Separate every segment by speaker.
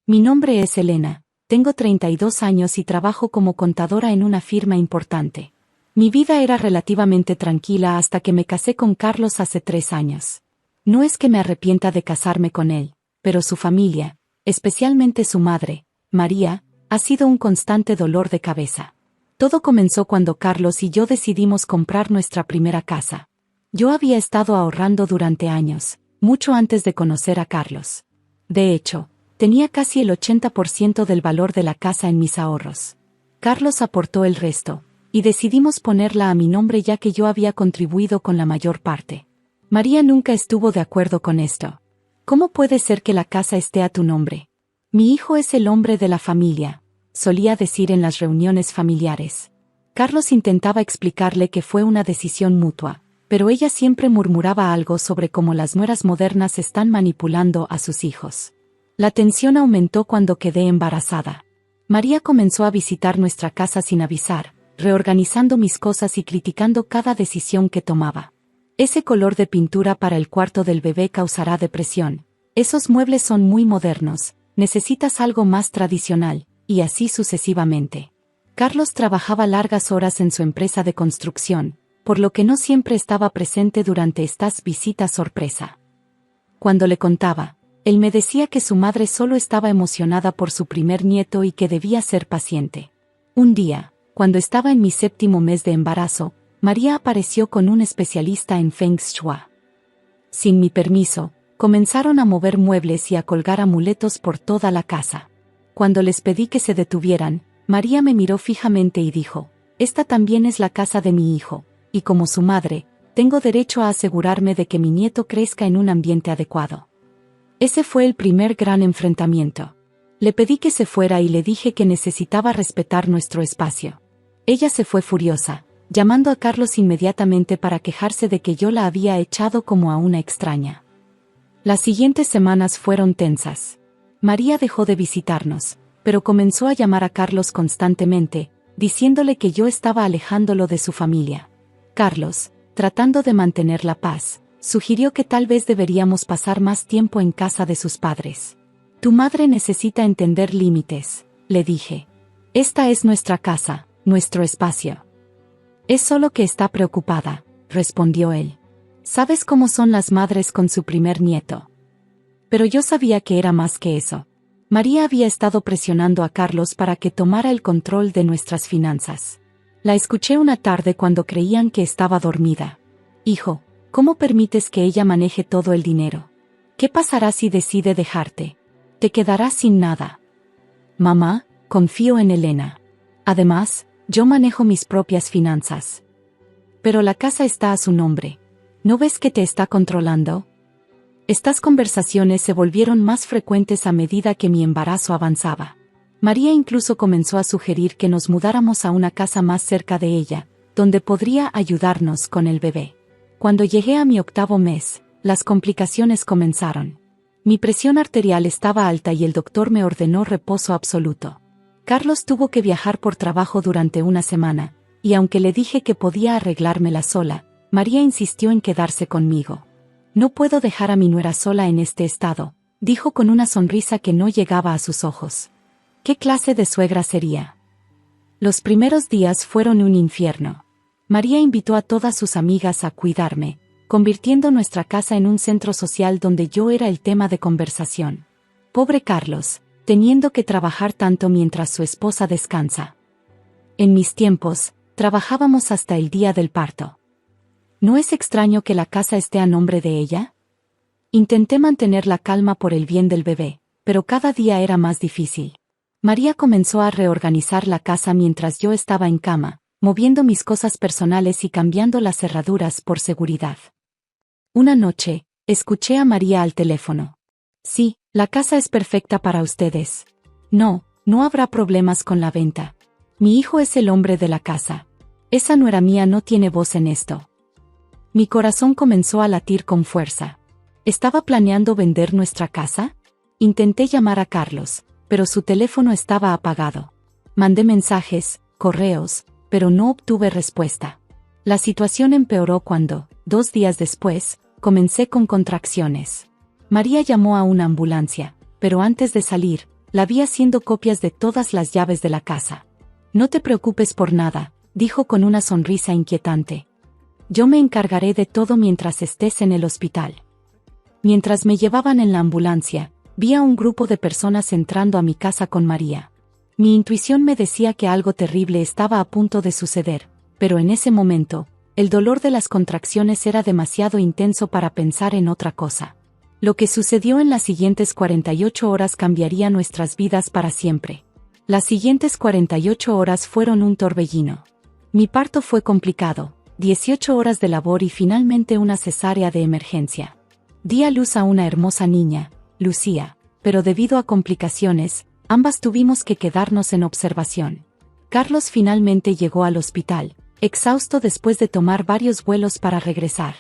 Speaker 1: Mi nombre es Elena, tengo 32 años y trabajo como contadora en una firma importante. Mi vida era relativamente tranquila hasta que me casé con Carlos hace 3 años. No es que me arrepienta de casarme con él, pero su familia, especialmente su madre, María, ha sido un constante dolor de cabeza. Todo comenzó cuando Carlos y yo decidimos comprar nuestra primera casa. Yo había estado ahorrando durante años, mucho antes de conocer a Carlos. De hecho, tenía casi el 80% del valor de la casa en mis ahorros. Carlos aportó el resto, y decidimos ponerla a mi nombre ya que yo había contribuido con la mayor parte. María nunca estuvo de acuerdo con esto. ¿Cómo puede ser que la casa esté a tu nombre? Mi hijo es el hombre de la familia, solía decir en las reuniones familiares. Carlos intentaba explicarle que fue una decisión mutua, pero ella siempre murmuraba algo sobre cómo las nueras modernas están manipulando a sus hijos. La tensión aumentó cuando quedé embarazada. María comenzó a visitar nuestra casa sin avisar, reorganizando mis cosas y criticando cada decisión que tomaba. Ese color de pintura para el cuarto del bebé causará depresión. Esos muebles son muy modernos, necesitas algo más tradicional, y así sucesivamente. Carlos trabajaba largas horas en su empresa de construcción, por lo que no siempre estaba presente durante estas visitas sorpresa. Cuando le contaba, él me decía que su madre solo estaba emocionada por su primer nieto y que debía ser paciente. Un día, cuando estaba en mi 7º mes de embarazo, María apareció con un especialista en Feng Shui. Sin mi permiso, comenzaron a mover muebles y a colgar amuletos por toda la casa. Cuando les pedí que se detuvieran, María me miró fijamente y dijo: «Esta también es la casa de mi hijo, y como su madre, tengo derecho a asegurarme de que mi nieto crezca en un ambiente adecuado». Ese fue el primer gran enfrentamiento. Le pedí que se fuera y le dije que necesitaba respetar nuestro espacio. Ella se fue furiosa, llamando a Carlos inmediatamente para quejarse de que yo la había echado como a una extraña. Las siguientes semanas fueron tensas. María dejó de visitarnos, pero comenzó a llamar a Carlos constantemente, diciéndole que yo estaba alejándolo de su familia. Carlos, tratando de mantener la paz, sugirió que tal vez deberíamos pasar más tiempo en casa de sus padres. «Tu madre necesita entender límites», le dije. «Esta es nuestra casa, nuestro espacio». «Es solo que está preocupada», respondió él. «¿Sabes cómo son las madres con su primer nieto?». Pero yo sabía que era más que eso. María había estado presionando a Carlos para que tomara el control de nuestras finanzas. La escuché una tarde cuando creían que estaba dormida. «Hijo, ¿cómo permites que ella maneje todo el dinero? ¿Qué pasará si decide dejarte? Te quedarás sin nada». «Mamá, confío en Elena. Además, yo manejo mis propias finanzas». «Pero la casa está a su nombre. ¿No ves que te está controlando?». Estas conversaciones se volvieron más frecuentes a medida que mi embarazo avanzaba. María incluso comenzó a sugerir que nos mudáramos a una casa más cerca de ella, donde podría ayudarnos con el bebé. Cuando llegué a mi 8º mes, las complicaciones comenzaron. Mi presión arterial estaba alta y el doctor me ordenó reposo absoluto. Carlos tuvo que viajar por trabajo durante una semana, y aunque le dije que podía arreglármela sola, María insistió en quedarse conmigo. «No puedo dejar a mi nuera sola en este estado», dijo con una sonrisa que no llegaba a sus ojos. ¿Qué clase de suegra sería? Los primeros días fueron un infierno. María invitó a todas sus amigas a cuidarme, convirtiendo nuestra casa en un centro social donde yo era el tema de conversación. Pobre Carlos, teniendo que trabajar tanto mientras su esposa descansa. En mis tiempos, trabajábamos hasta el día del parto. ¿No es extraño que la casa esté a nombre de ella? Intenté mantener la calma por el bien del bebé, pero cada día era más difícil. María comenzó a reorganizar la casa mientras yo estaba en cama, moviendo mis cosas personales y cambiando las cerraduras por seguridad. Una noche, escuché a María al teléfono. «Sí, la casa es perfecta para ustedes. No habrá problemas con la venta. Mi hijo es el hombre de la casa. Esa nuera mía no tiene voz en esto». Mi corazón comenzó a latir con fuerza. ¿Estaba planeando vender nuestra casa? Intenté llamar a Carlos, pero su teléfono estaba apagado. Mandé mensajes, correos, pero no obtuve respuesta. La situación empeoró cuando, 2 días después, comencé con contracciones. María llamó a una ambulancia, pero antes de salir, La vi haciendo copias de todas las llaves de la casa. No te preocupes por nada, dijo con una sonrisa inquietante. Yo me encargaré de todo mientras estés en el hospital. Mientras me llevaban en la ambulancia, vi a un grupo de personas entrando a mi casa con María. Mi intuición me decía que algo terrible estaba a punto de suceder, pero en ese momento, el dolor de las contracciones era demasiado intenso para pensar en otra cosa. Lo que sucedió en las siguientes 48 horas cambiaría nuestras vidas para siempre. Las siguientes 48 horas fueron un torbellino. Mi parto fue complicado, 18 horas de labor y finalmente una cesárea de emergencia. Di a luz a una hermosa niña, Lucía, pero debido a complicaciones, ambas tuvimos que quedarnos en observación. Carlos finalmente llegó al hospital, exhausto después de tomar varios vuelos para regresar.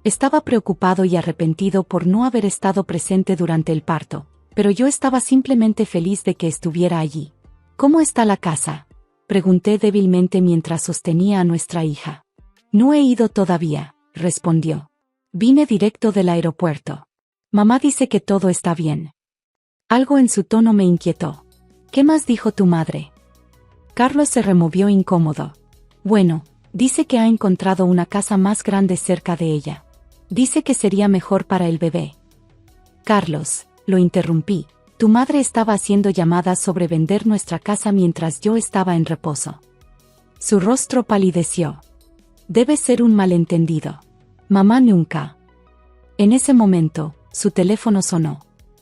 Speaker 1: Estaba preocupado y arrepentido por no haber estado presente durante el parto, pero yo estaba simplemente feliz de que estuviera allí. ¿Cómo está la casa?, pregunté débilmente mientras sostenía a nuestra hija. No he ido todavía, respondió. Vine directo del aeropuerto. Mamá dice que todo está bien. Algo en su tono me inquietó. ¿Qué más dijo tu madre? Carlos se removió incómodo. Bueno, dice que ha encontrado una casa más grande cerca de ella. Dice que sería mejor para el bebé. Carlos, lo interrumpí. Tu madre estaba haciendo llamadas sobre vender nuestra casa mientras yo estaba en reposo. Su rostro palideció. Debe ser un malentendido. Mamá nunca. En ese momento, su teléfono sonó.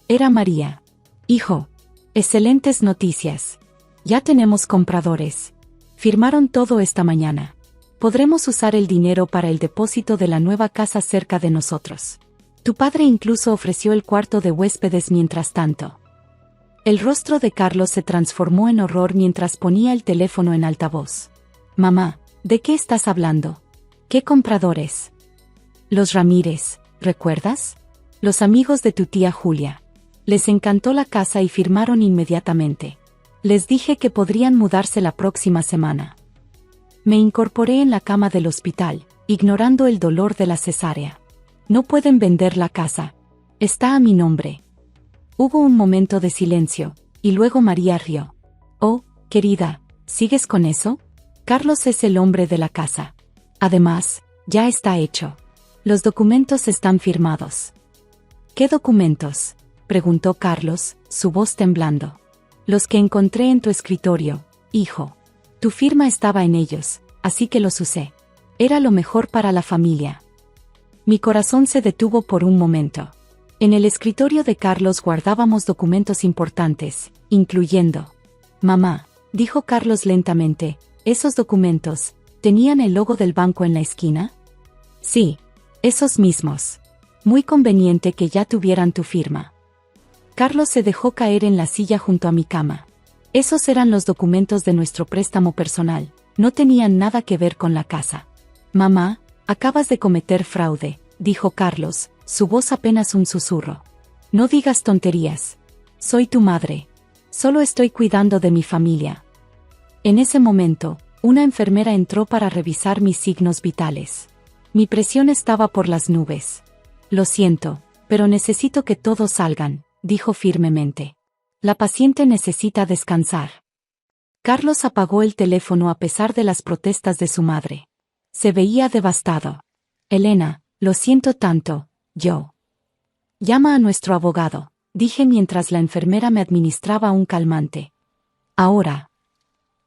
Speaker 1: Era María. Hijo. Excelentes noticias. Ya tenemos compradores. Firmaron todo esta mañana. Podremos usar el dinero para el depósito de la nueva casa cerca de nosotros. Tu padre incluso ofreció el cuarto de huéspedes mientras tanto. El rostro de Carlos se transformó en horror mientras ponía el teléfono en altavoz. Mamá, ¿de qué estás hablando? ¿Qué compradores? Los Ramírez, ¿recuerdas? Los amigos de tu tía Julia. Les encantó la casa y firmaron inmediatamente. Les dije que podrían mudarse la próxima semana. Me incorporé en la cama del hospital, ignorando el dolor de la cesárea. No pueden vender la casa. Está a mi nombre. Hubo un momento de silencio, y luego María rió. Oh, querida, ¿sigues con eso? Carlos es el hombre de la casa. Además, ya está hecho. Los documentos están firmados. ¿Qué documentos?, preguntó Carlos, su voz temblando. Los que encontré en tu escritorio, hijo. Tu firma estaba en ellos, así que los usé. Era lo mejor para la familia. Mi corazón se detuvo por un momento. En el escritorio de Carlos guardábamos documentos importantes, incluyendo... Mamá, dijo Carlos lentamente, ¿esos documentos tenían el logo del banco en la esquina? Sí, esos mismos. Muy conveniente que ya tuvieran tu firma. Carlos se dejó caer en la silla junto a mi cama. Esos eran los documentos de nuestro préstamo personal, no tenían nada que ver con la casa. Mamá, acabas de cometer fraude, dijo Carlos, su voz apenas un susurro. No digas tonterías. Soy tu madre. Solo estoy cuidando de mi familia. En ese momento, una enfermera entró para revisar mis signos vitales. Mi presión estaba por las nubes. Lo siento, pero necesito que todos salgan, dijo firmemente. La paciente necesita descansar. Carlos apagó el teléfono a pesar de las protestas de su madre. Se veía devastado. Elena, lo siento tanto. Yo. Llama a nuestro abogado, dije mientras la enfermera me administraba un calmante. Ahora.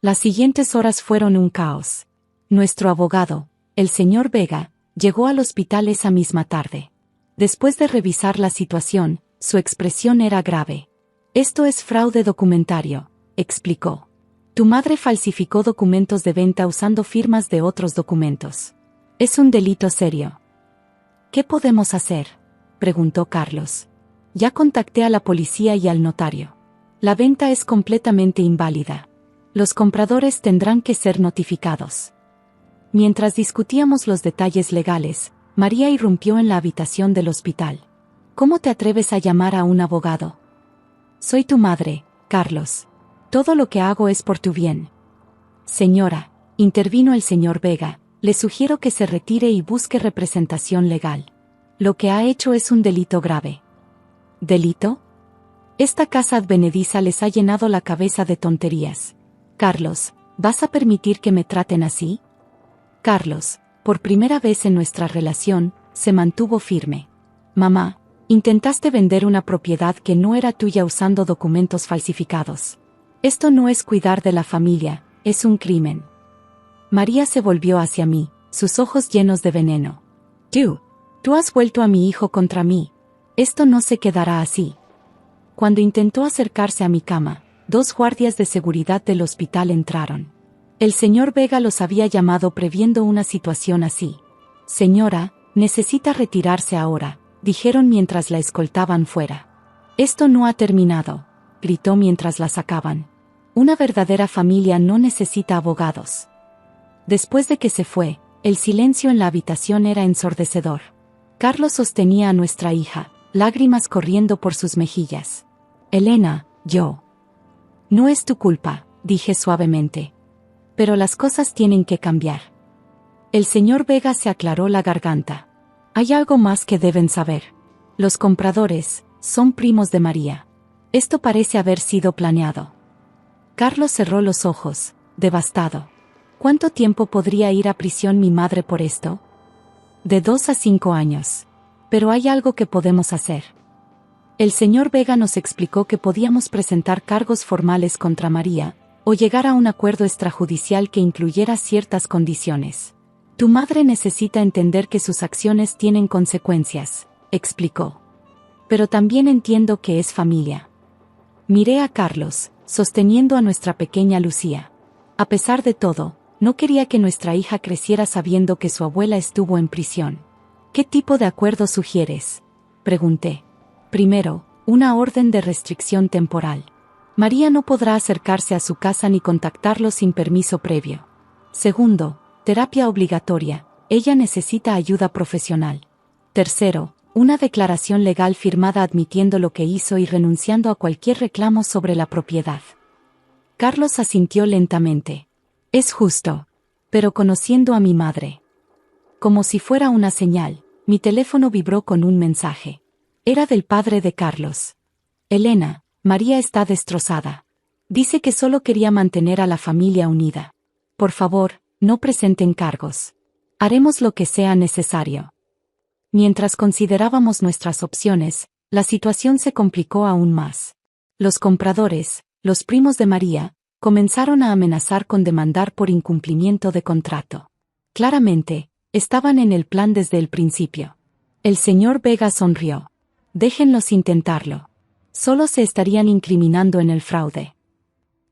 Speaker 1: Las siguientes horas fueron un caos. Nuestro abogado, el señor Vega, llegó al hospital esa misma tarde. Después de revisar la situación, su expresión era grave. Esto es fraude documentario, explicó. Tu madre falsificó documentos de venta usando firmas de otros documentos. Es un delito serio. ¿Qué podemos hacer?, preguntó Carlos. Ya contacté a la policía y al notario. La venta es completamente inválida. Los compradores tendrán que ser notificados. Mientras discutíamos los detalles legales, María irrumpió en la habitación del hospital. ¿Cómo te atreves a llamar a un abogado? Soy tu madre, Carlos. Todo lo que hago es por tu bien. Señora, intervino el señor Vega, le sugiero que se retire y busque representación legal. Lo que ha hecho es un delito grave. ¿Delito? Esta casa advenediza les ha llenado la cabeza de tonterías. Carlos, ¿vas a permitir que me traten así? Carlos, por primera vez en nuestra relación, se mantuvo firme. Mamá, intentaste vender una propiedad que no era tuya usando documentos falsificados. Esto no es cuidar de la familia, es un crimen. María se volvió hacia mí, sus ojos llenos de veneno. Tú has vuelto a mi hijo contra mí. Esto no se quedará así. Cuando intentó acercarse a mi cama, 2 guardias de seguridad del hospital entraron. El señor Vega los había llamado previendo una situación así. Señora, necesita retirarse ahora, dijeron mientras la escoltaban fuera. Esto no ha terminado, gritó mientras la sacaban. Una verdadera familia no necesita abogados. Después de que se fue, el silencio en la habitación era ensordecedor. Carlos sostenía a nuestra hija, lágrimas corriendo por sus mejillas. Elena, no es tu culpa, dije suavemente. Pero las cosas tienen que cambiar. El señor Vega se aclaró la garganta. Hay algo más que deben saber. Los compradores son primos de María. Esto parece haber sido planeado. Carlos cerró los ojos, devastado. ¿Cuánto tiempo podría ir a prisión mi madre por esto? De 2 a 5 años. Pero hay algo que podemos hacer. El señor Vega nos explicó que podíamos presentar cargos formales contra María, o llegar a un acuerdo extrajudicial que incluyera ciertas condiciones. Tu madre necesita entender que sus acciones tienen consecuencias, explicó. Pero también entiendo que es familia. Miré a Carlos, sosteniendo a nuestra pequeña Lucía. A pesar de todo, no quería que nuestra hija creciera sabiendo que su abuela estuvo en prisión. ¿Qué tipo de acuerdo sugieres?, pregunté. Primero, una orden de restricción temporal. María no podrá acercarse a su casa ni contactarlo sin permiso previo. Segundo, terapia obligatoria. Ella necesita ayuda profesional. Tercero, una declaración legal firmada admitiendo lo que hizo y renunciando a cualquier reclamo sobre la propiedad. Carlos asintió lentamente. Es justo. Pero conociendo a mi madre. Como si fuera una señal, mi teléfono vibró con un mensaje. Era del padre de Carlos. Elena, María está destrozada. Dice que solo quería mantener a la familia unida. Por favor, no presenten cargos. Haremos lo que sea necesario. Mientras considerábamos nuestras opciones, la situación se complicó aún más. Los compradores, los primos de María, comenzaron a amenazar con demandar por incumplimiento de contrato. Claramente, estaban en el plan desde el principio. El señor Vega sonrió. Déjenlos intentarlo. Solo se estarían incriminando en el fraude.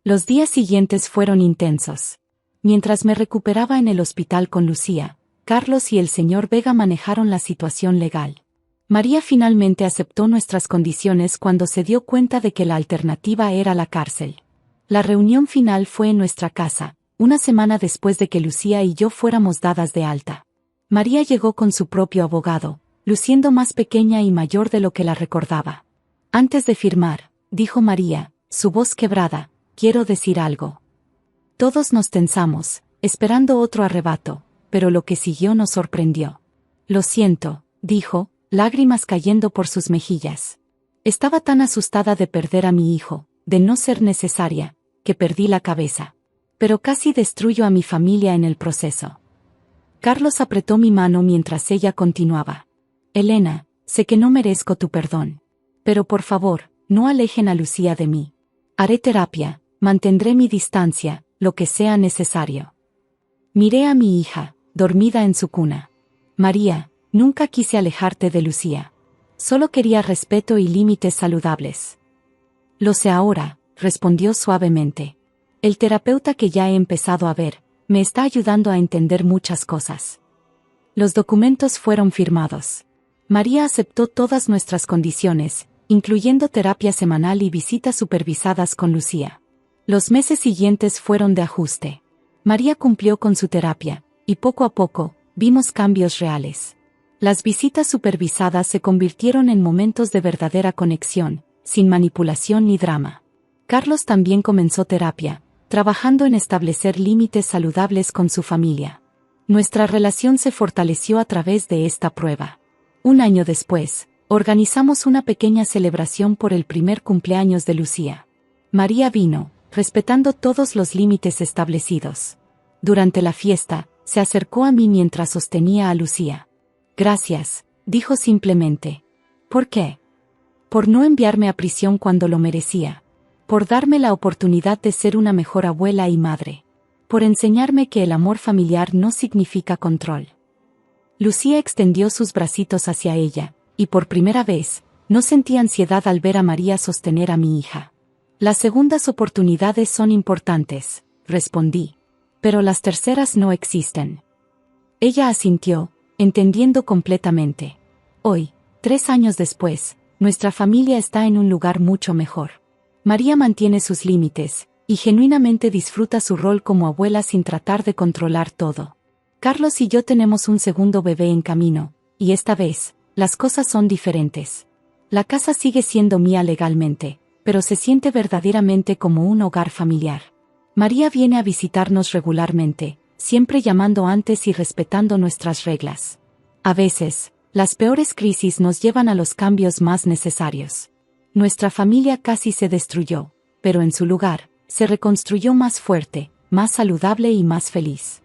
Speaker 1: Los días siguientes fueron intensos. Mientras me recuperaba en el hospital con Lucía, Carlos y el señor Vega manejaron la situación legal. María finalmente aceptó nuestras condiciones cuando se dio cuenta de que la alternativa era la cárcel. La reunión final fue en nuestra casa, una semana después de que Lucía y yo fuéramos dadas de alta. María llegó con su propio abogado, luciendo más pequeña y mayor de lo que la recordaba. Antes de firmar, dijo María, su voz quebrada, quiero decir algo. Todos nos tensamos, esperando otro arrebato, pero lo que siguió nos sorprendió. Lo siento, dijo, lágrimas cayendo por sus mejillas. Estaba tan asustada de perder a mi hijo, de no ser necesaria, que perdí la cabeza. Pero casi destruyo a mi familia en el proceso. Carlos apretó mi mano mientras ella continuaba. Elena, sé que no merezco tu perdón. Pero por favor, no alejen a Lucía de mí. Haré terapia, mantendré mi distancia, lo que sea necesario. Miré a mi hija, dormida en su cuna. María, nunca quise alejarte de Lucía. Solo quería respeto y límites saludables. Lo sé ahora, respondió suavemente. El terapeuta que ya he empezado a ver, me está ayudando a entender muchas cosas. Los documentos fueron firmados. María aceptó todas nuestras condiciones, incluyendo terapia semanal y visitas supervisadas con Lucía. Los meses siguientes fueron de ajuste. María cumplió con su terapia, y poco a poco, vimos cambios reales. Las visitas supervisadas se convirtieron en momentos de verdadera conexión, sin manipulación ni drama. Carlos también comenzó terapia, trabajando en establecer límites saludables con su familia. Nuestra relación se fortaleció a través de esta prueba. Un año después, Organizamos una pequeña celebración por el primer cumpleaños de Lucía. María vino, respetando todos los límites establecidos. Durante la fiesta, se acercó a mí mientras sostenía a Lucía. Gracias, dijo simplemente. ¿Por qué? Por no enviarme a prisión cuando lo merecía. Por darme la oportunidad de ser una mejor abuela y madre. Por enseñarme que el amor familiar no significa control. Lucía extendió sus bracitos hacia ella, y por primera vez, no sentí ansiedad al ver a María sostener a mi hija. Las segundas oportunidades son importantes, respondí. Pero las terceras no existen. Ella asintió, entendiendo completamente. Hoy, 3 años después, nuestra familia está en un lugar mucho mejor. María mantiene sus límites, y genuinamente disfruta su rol como abuela sin tratar de controlar todo. Carlos y yo tenemos un segundo bebé en camino, y esta vez, las cosas son diferentes. La casa sigue siendo mía legalmente, pero se siente verdaderamente como un hogar familiar. María viene a visitarnos regularmente, siempre llamando antes y respetando nuestras reglas. A veces, las peores crisis nos llevan a los cambios más necesarios. Nuestra familia casi se destruyó, pero en su lugar, se reconstruyó más fuerte, más saludable y más feliz.